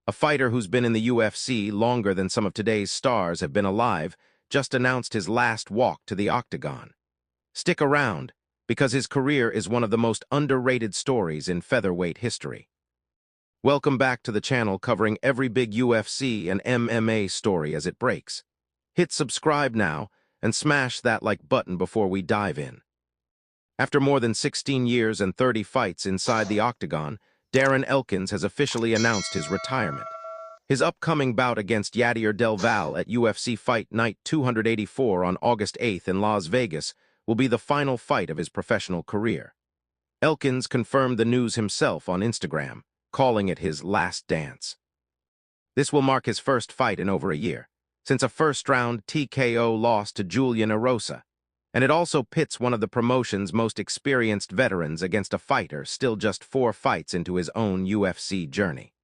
A fighter who's been in the UFC longer than some of today's stars have been alive just announced his last walk to the octagon. Stick around, because his career is one of the most underrated stories in featherweight history. Welcome back to the channel covering every big UFC and MMA story as it breaks. Hit subscribe now and smash that like button before we dive in. After more than 16 years and 30 fights inside the octagon, Darren Elkins has officially announced his retirement. His upcoming bout against Yadier Del Valle at UFC Fight Night 284 on August 8th in Las Vegas will be the final fight of his professional career. Elkins confirmed the news himself on Instagram, calling it his last dance. This will mark his first fight in over a year, since a first-round TKO loss to Julian Erosa, and it also pits one of the promotion's most experienced veterans against a fighter still just 4 fights into his own UFC journey.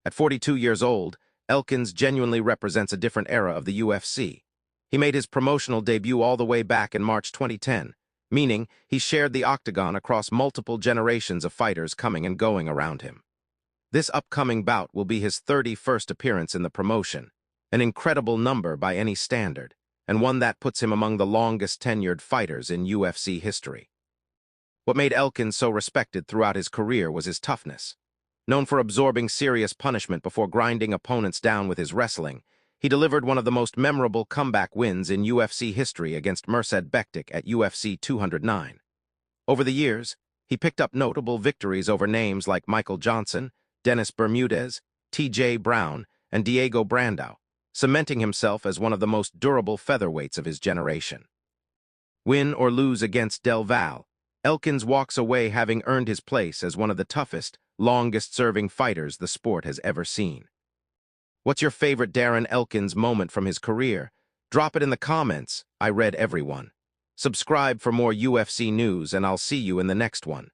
At 42 years old, Elkins genuinely represents a different era of the UFC. He made his promotional debut all the way back in March 2010, meaning he shared the octagon across multiple generations of fighters coming and going around him. This upcoming bout will be his 31st appearance in the promotion, an incredible number by any standard, and one that puts him among the longest-tenured fighters in UFC history. What made Elkins so respected throughout his career was his toughness. Known for absorbing serious punishment before grinding opponents down with his wrestling, he delivered one of the most memorable comeback wins in UFC history against Mirsad Bektic at UFC 209. Over the years, he picked up notable victories over names like Michael Johnson, Dennis Bermudez, T.J. Brown, and Diego Brandao, cementing himself as one of the most durable featherweights of his generation. Win or lose against Del Valle, Elkins walks away having earned his place as one of the toughest, longest-serving fighters the sport has ever seen. What's your favorite Darren Elkins moment from his career? Drop it in the comments. I read every one. Subscribe for more UFC news, and I'll see you in the next one.